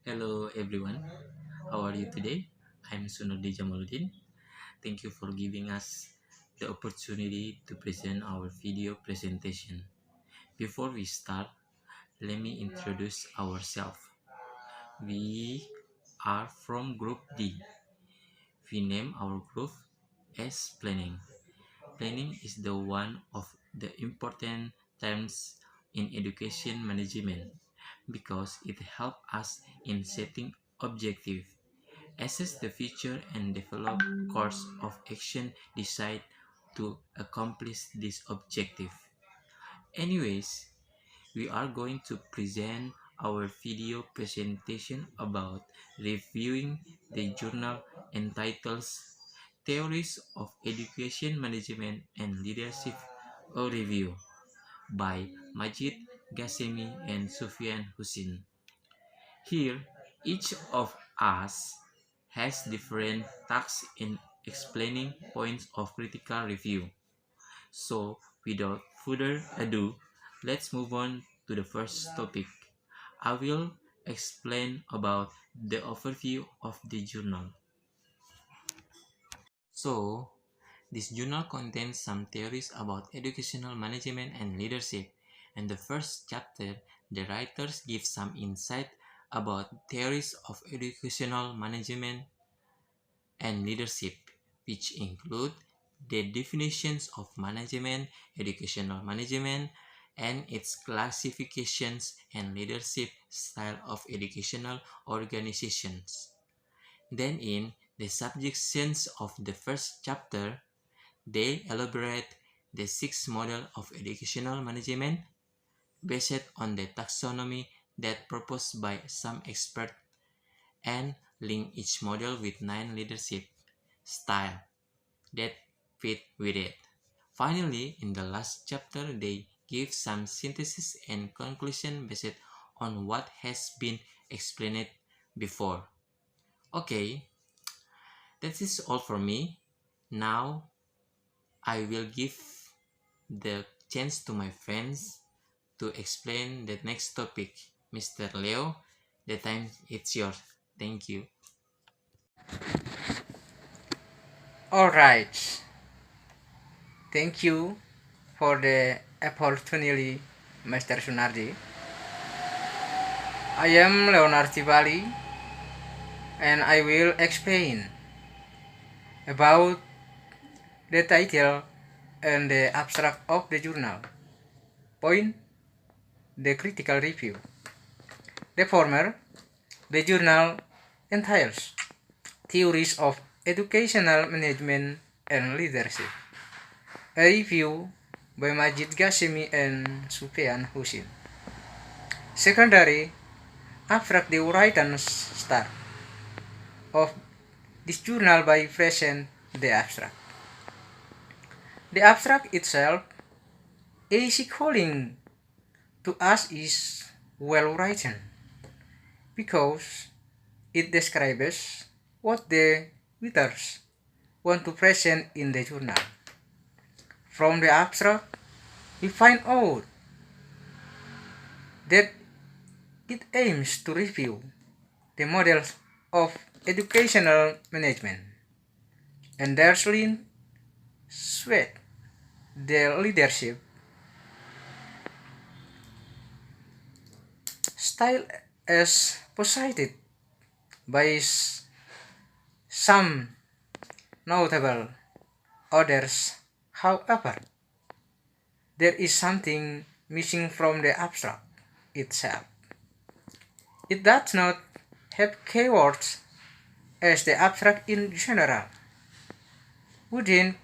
Hello everyone, how are you today? I'm Sunudi Jamaluddin. Thank you for giving us the opportunity to present our video presentation. Before we start, let me introduce ourselves. We are from Group D. We name our group as Planning. Planning is the one of the important terms in education management because it helps us in setting objectives, assess the future, and develop course of action decide to accomplish this objective. Anyways, we are going to present our video presentation about reviewing the journal entitled Theories of Education Management and Leadership, a review by Majid Ghasemi and Sufyan Hussein. Here, each of us has different tasks in explaining points of critical review. So, without further ado, let's move on to the first topic. I will explain about the overview of the journal. So, this journal contains some theories about educational management and leadership. In the first chapter, the writers give some insight about theories of educational management and leadership, which include the definitions of management, educational management, and its classifications and leadership style of educational organizations. Then in the subsections of the first chapter, they elaborate the six model of educational management based on the taxonomy that proposed by some experts and link each model with nine leadership style that fit with it. Finally, in the last chapter, they give some synthesis and conclusion based on what has been explained before. Okay, that is all for me. Now I will give the chance to my friends to explain the next topic. Mr. Leo, the time it's yours. Thank you. All right. Thank you for the opportunity, Mr. Sunardi. I am Leonard Tibali and I will explain about the title and the abstract of the journal. Point: the critical review. The former, the journal entails theories of educational management and leadership. A review by Majid Ghasemi and Sufyan Hussein. Secondary, abstract the writers start of this journal by present the abstract. The abstract itself, easy calling to us, is well written because it describes what the writers want to present in the journal. From the abstract, we find out that it aims to review the models of educational management and therein sweat the leadership style as posited by some notable others. However, there is something missing from the abstract itself. It does not have keywords as the abstract in general. Within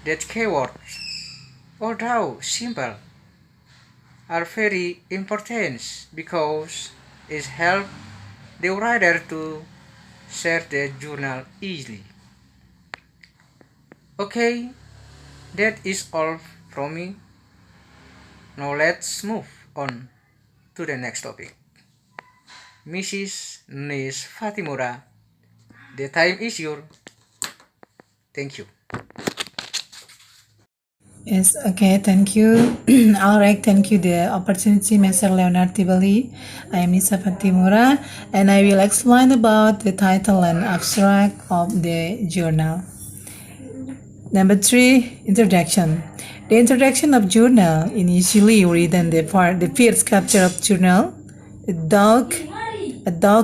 that keywords, although simple, are very important because it helps the writer to share the journal easily. Okay, that is all from me. Now let's move on to the next topic. Mrs. Nis Fatimura, the time is yours. Thank you. Yes, okay, thank you. All right, thank you the opportunity, Mr. Leonard Tibali. I am Nisa Fatimura, and I will explain about the title and abstract of the journal. Number 3, introduction. The introduction of journal initially written the first chapter of journal. A dog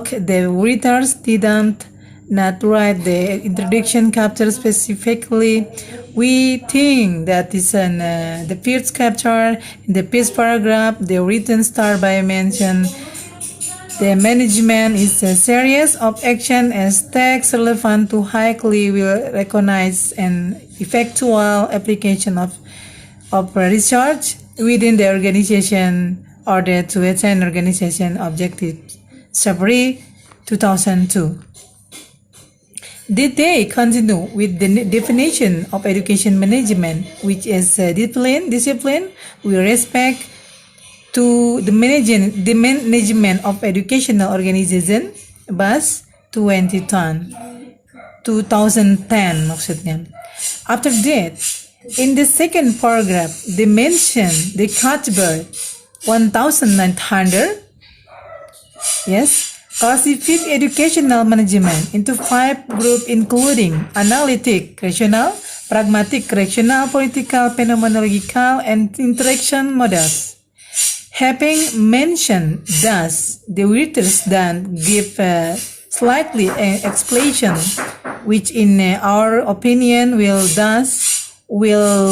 the readers didn't not write the introduction chapter specifically. We think that is the first chapter in the first paragraph. The written start by mention the management is a series of action as text relevant to highly will recognize an effectual application of research within the organization order to attain organization objectives. February 2002. Did they continue with the definition of education management, which is a discipline with respect to the management of educational organization, BAS 2010 maksudnya. After that, in the second paragraph, they mention the Cuthbert 1900, yes, classified educational management into 5 groups including analytic, rational, pragmatic, rational, political, phenomenological, and interaction models. Having mentioned thus, the writers then give slightly an explanation, which in our opinion will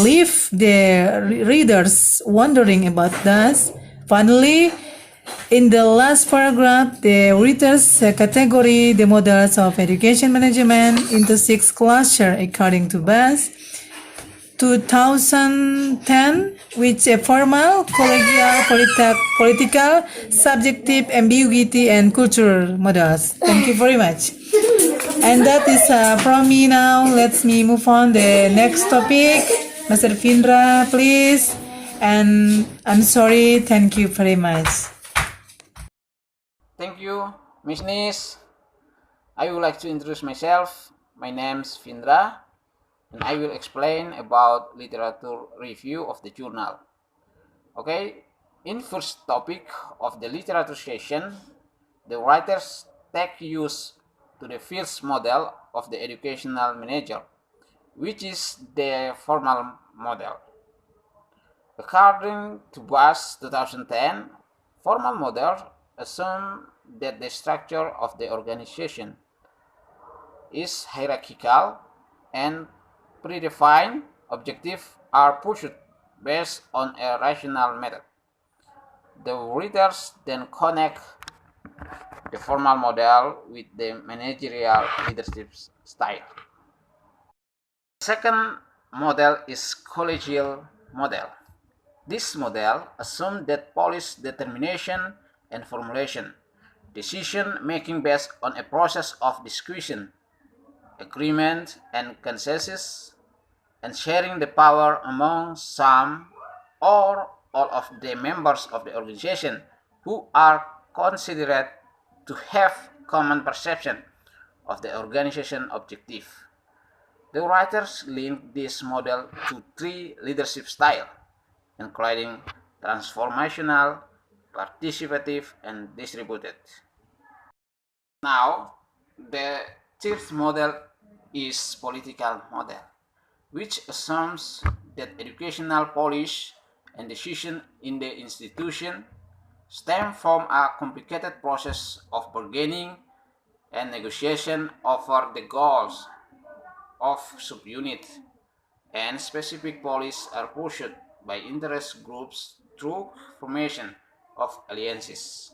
leave the readers wondering about thus. Finally, in the last paragraph, the writers category the models of education management into 6 clusters according to BAS 2010, which a formal, collegial, political, subjective, ambiguity, and cultural models. Thank you very much. And that is from me now. Let's me move on the next topic. Mr. Findra, please. And I'm sorry. Thank you very much. Thank you, Miss Nis. I would like to introduce myself. My name is Findra, and I will explain about literature review of the journal. Okay, in first topic of the literature session, the writers take use to the first model of the educational manager, which is the formal model. According to BAS 2010, formal model assume that the structure of the organization is hierarchical and predefined objectives are pursued based on a rational method. The readers then connect the formal model with the managerial leadership style. Second model is collegial model. This model assumes that policy determination and formulation, decision making based on a process of discussion, agreement, and consensus, and sharing the power among some or all of the members of the organization who are considered to have common perception of the organization objective. The writers link this model to 3 leadership styles, including transformational, participative, and distributed. Now, the third model is political model, which assumes that educational policy and decision in the institution stem from a complicated process of bargaining and negotiation over the goals of subunit, and specific policies are pursued by interest groups through formation of alliances.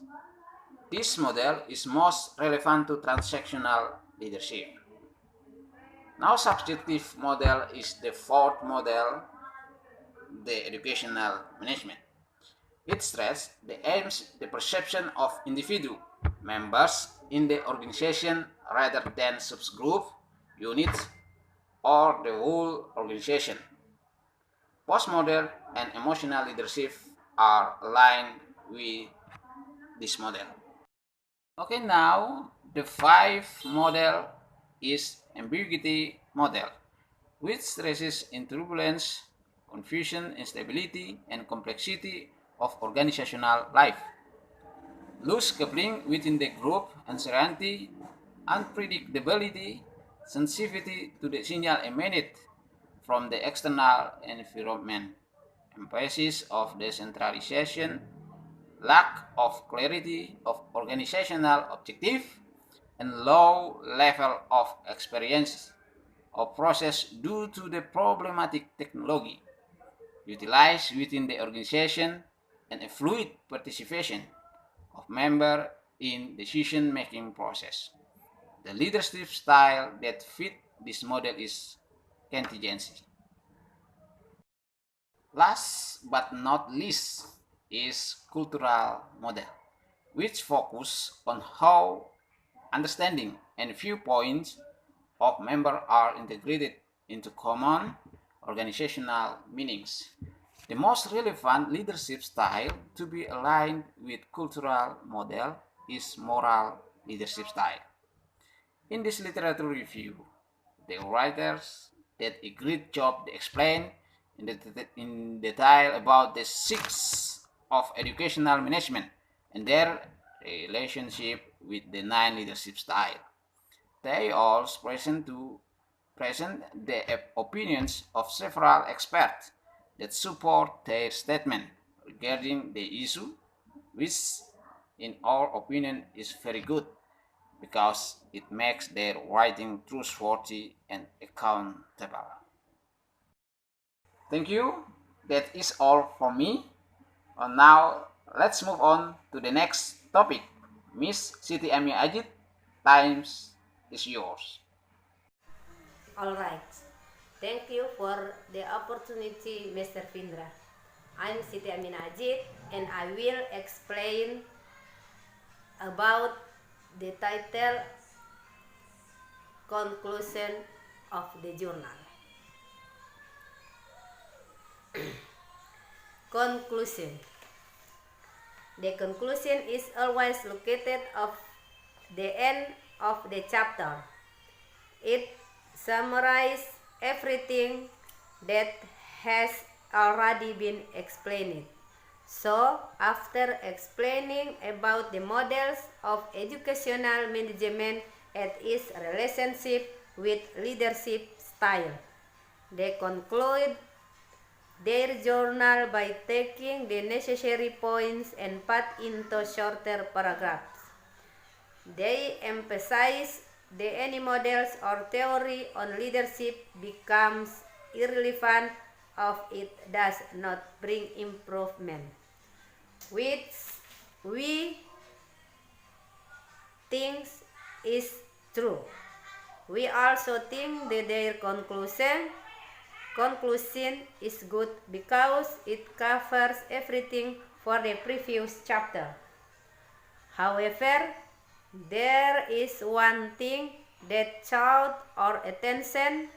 This model is most relevant to transactional leadership. Now, subjective model is the fourth model, the educational management. It stresses the aims, the perception of individual members in the organization rather than subgroup, units, or the whole organization. Postmodel and emotional leadership are aligned with this model. Okay, now the 5th model is ambiguity model, which stresses in turbulence, confusion, instability, and complexity of organizational life. Loose coupling within the group, uncertainty, unpredictability, sensitivity to the signal emitted from the external environment, emphasis of decentralization, lack of clarity of organizational objective, and low level of experience of process due to the problematic technology utilized within the organization and a fluid participation of members in decision-making process. The leadership style that fit this model is contingency. Last but not least is cultural model, which focus on how understanding and viewpoints of members are integrated into common organizational meanings. The most relevant leadership style to be aligned with cultural model is moral leadership style. In this literature review, the writers did a great job to explain in detail about the six of educational management and their relationship with the nine leadership style. They also present the opinions of several experts that support their statement regarding the issue, which in our opinion is very good because it makes their writing trustworthy and accountable. Thank you. That is all for me. Now let's move on to the next topic. Miss Siti Ami Ajit, times is yours. All right. Thank you for the opportunity, Mr. Findra. I'm Siti Amina Ajit, and I will explain about the title Conclusion of the Journal. Conclusion. The conclusion is always located at the end of the chapter. It summarizes everything that has already been explained. So, after explaining about the models of educational management and its relationship with leadership style, they conclude their journal by taking the necessary points and put into shorter paragraphs. They emphasize that any models or theory on leadership becomes irrelevant if it does not bring improvement, which we think is true. We also think that their conclusion is good because it covers everything for the previous chapter. However, there is one thing that caught our attention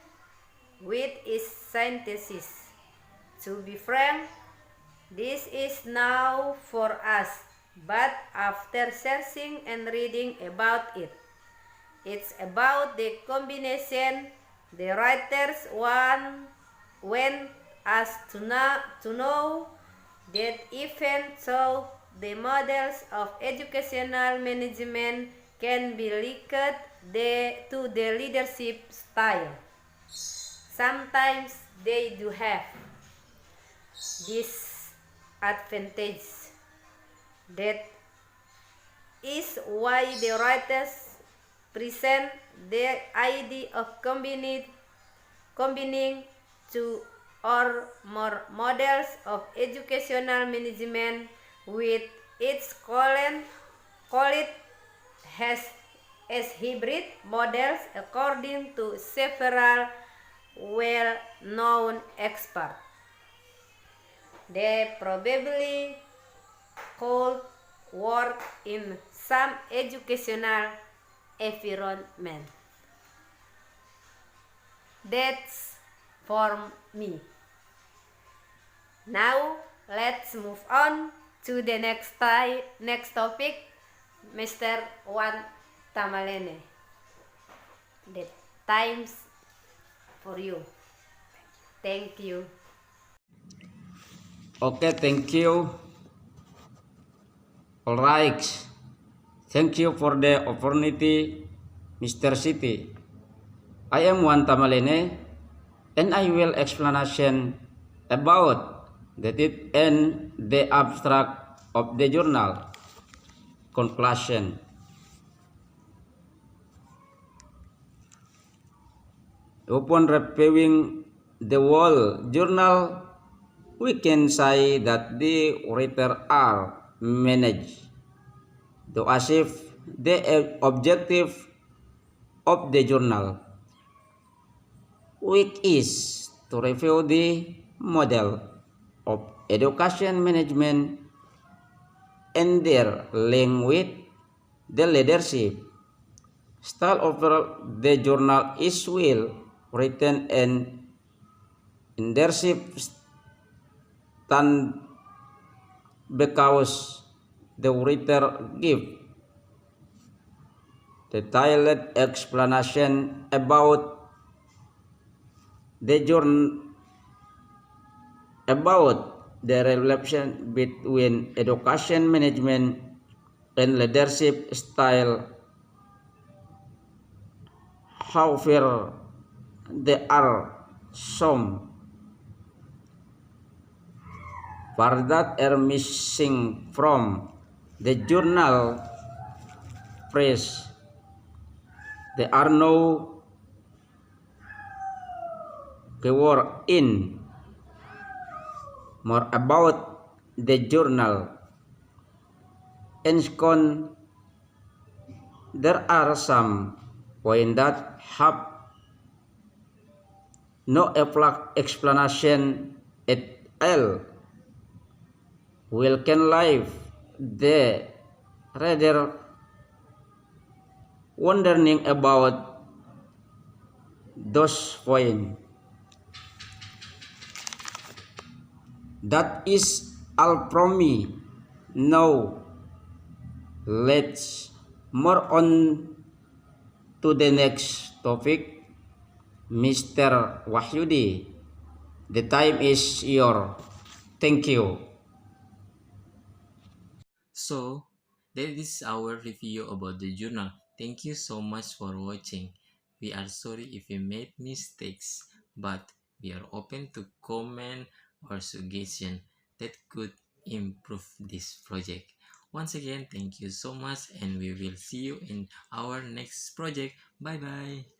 with its synthesis. To be frank, this is now for us, but after searching and reading about it, it's about the combination the writers want us to know that even though the models of educational management can be linked to the leadership style, sometimes they do have disadvantage. That is why the writers present the idea of combining two or more models of educational management with its call it as hybrid models according to several well-known experts. They probably could work in some educational environment. That's for me. Now let's move on to the next topic, Mr. Wan Tamalene. The times for you. Thank you. Okay, thank you. All right. Thank you for the opportunity, Mr. City. I am Juan Tamalene, and I will explanation about the tip and the abstract of the journal. Conclusion. Upon reviewing the whole journal, we can say that the writer are managed to achieve the objective of the journal, which is to review the model of education management and their link with the leadership style. Overall, the journal is well written and leadership stand because the writer give detailed explanation about the journal, about the relation between education management and leadership style. However, there are some parts that are missing from the journal phrase. There are no keyword in more about the journal. And second, there are some points that have no explanation at all. We can live the reader wondering about those points. That is all from me. Now let's more on to the next topic. Mr. Wahyudi, the time is your. Thank you. So, that is our review about the journal. Thank you so much for watching. We are sorry if we made mistakes, but we are open to comment or suggestion that could improve this project. Once again, thank you so much, and we will see you in our next project. Bye bye.